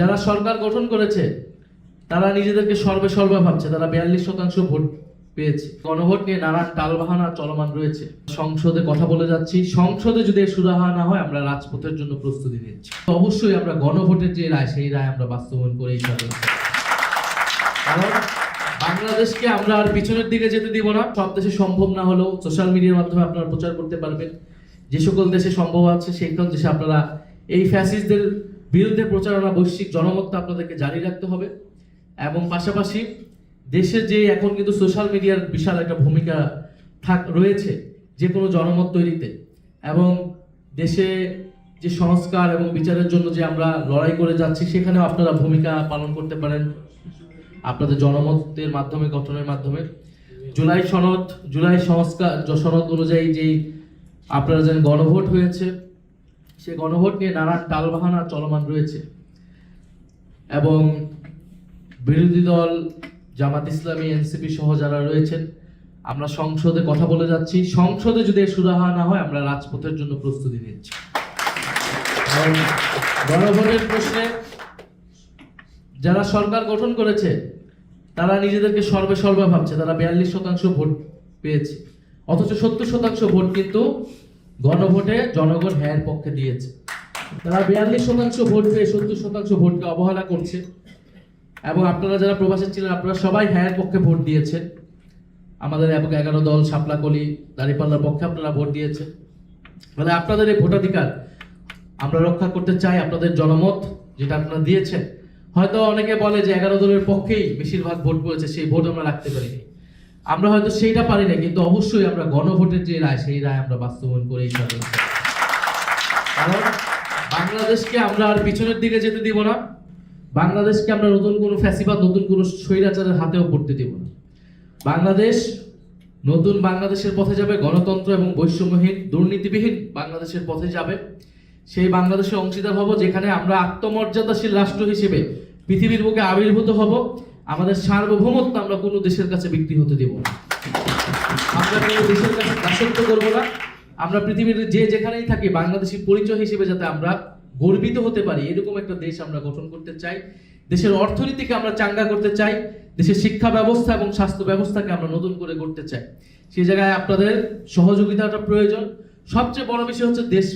যারা সরকার গঠন করেছে তারা নিজেদেরকে সর্বে ভাবছে। তারা 42% ভোট পেয়েছে। গণভোট নিয়ে নানান টালবাহানা চলমান রয়েছে। সংসদে কথা বলে যাচ্ছি, সংসদে যদি সুরাহা না হয় আমরা রাজপথের জন্য প্রস্তুতি নিচ্ছি। অবশ্যই আমরা গণভোটের যে রায়, সেই রায় আমরা বাস্তবায়ন করেই ছাড়ব। কারণ বাংলাদেশকে আমরা আর পিছনের দিকে যেতে দিব না। সব দেশে সম্ভব না হলেও সোশ্যাল মিডিয়ার মাধ্যমে আপনারা প্রচার করতে পারবেন। যে সকল দেশে সম্ভব আছে সেই সকল দেশে আপনারা এই ফ্যাসিস্টদের বিরুদ্ধে প্রচারণা, বৈশ্বিক জনমতটা আপনাদেরকে জারি রাখতে হবে। এবং পাশাপাশি দেশে যে এখন কিন্তু সোশ্যাল মিডিয়ার বিশাল একটা ভূমিকা রয়েছে যে কোনো জনমত তৈরিতে, এবং দেশে যে সংস্কার এবং বিচারের জন্য যে আমরা লড়াই করে যাচ্ছি, সেখানেও আপনারা ভূমিকা পালন করতে পারেন আপনাদের জনমতের মাধ্যমে, গঠনের মাধ্যমে। জুলাই সংস্কার সনদ অনুযায়ী যে আপনারা জানেন গণভোট হয়েছে, সেই গণভোট নিয়ে নানান টালবাহানা চলমান রয়েছে। এবং বিরোধী দল জামাত ইসলামী, এনসিপি সহ যারা রয়েছেন, আমরা সংসদে কথা বলে যাচ্ছি। সংসদে যদি সুরাহা না হয় আমরা রাজপথের জন্য প্রস্তুতি নিচ্ছি। গণভোটের প্রশ্নে যারা সরকার গঠন করেছে তারা নিজেদেরকে সর্বে ভাবছে। তারা 42% ভোট পেয়েছে, অথচ 70% ভোট কিন্তু গণভোটে জনগণ হ্যাঁর পক্ষে দিয়েছে। তারা 42% ভোট পেয়ে 70% ভোটকে অবহেলা করছে। এবং আপনারা যারা প্রবাসী ছিলেন, আপনারা সবাই হ্যাঁর পক্ষে ভোট দিয়েছেন। আমাদের 11 দল শাপলাকলি, দাঁড়িপাল্লার পক্ষে আপনারা ভোট দিয়েছেন। মানে আপনাদের এই ভোটাধিকার আমরা রক্ষা করতে চাই। আপনাদের জনমত যেটা আপনারা দিয়েছেন, হয়তো অনেকে বলে যে 11 দলের পক্ষেই বেশিরভাগ ভোট পড়েছে, সেই ভোট আমরা রাখতে পারিনি। আমরা হয়তো সেইটা পারি না, কিন্তু অবশ্যই আমরা গণভোটের যে রায়, সেই রায় আমরা বাস্তবায়ন করেই ছাড়ব। কারণ বাংলাদেশকে আমরা আর পিছনের দিকে যেতে দিব না। বাংলাদেশকে আমরা নতুন কোনো ফ্যাসিবাদ, নতুন কোনো স্বৈরাচারের হাতেও পড়তে দিব না। বাংলাদেশ নতুন বাংলাদেশের পথে যাবে, গণতন্ত্র এবং বৈষম্যহীন, দুর্নীতিবিহীন বাংলাদেশের পথে যাবে। সেই বাংলাদেশের অংশীদার হব, যেখানে আমরা আত্মমর্যাদাশীল রাষ্ট্র হিসেবে পৃথিবীর বুকে আবির্ভূত হব। আমাদের সার্বভৌমত্ব আমরা কোনো দেশের কাছে বিক্রি হতে দেব না। আমরা কোনো দেশের কাছে দাসত্ব করব না। আমরা পৃথিবীর যেখানেই থাকি বাংলাদেশী পরিচয় হিসেবে যাতে আমরা গর্বিত হতে পারি, এরকম একটা দেশ আমরা গঠন করতে চাই। দেশের অর্থনীতিকে আমরা চাঙ্গা করতে চাই। দেশের শিক্ষা ব্যবস্থা এবং স্বাস্থ্য ব্যবস্থাকে আমরা নতুন করে গড়তে চাই। সেই জায়গায় আপনাদের সহযোগিতাটা প্রয়োজন। সবচেয়ে বড় বিষয় হচ্ছে দেশ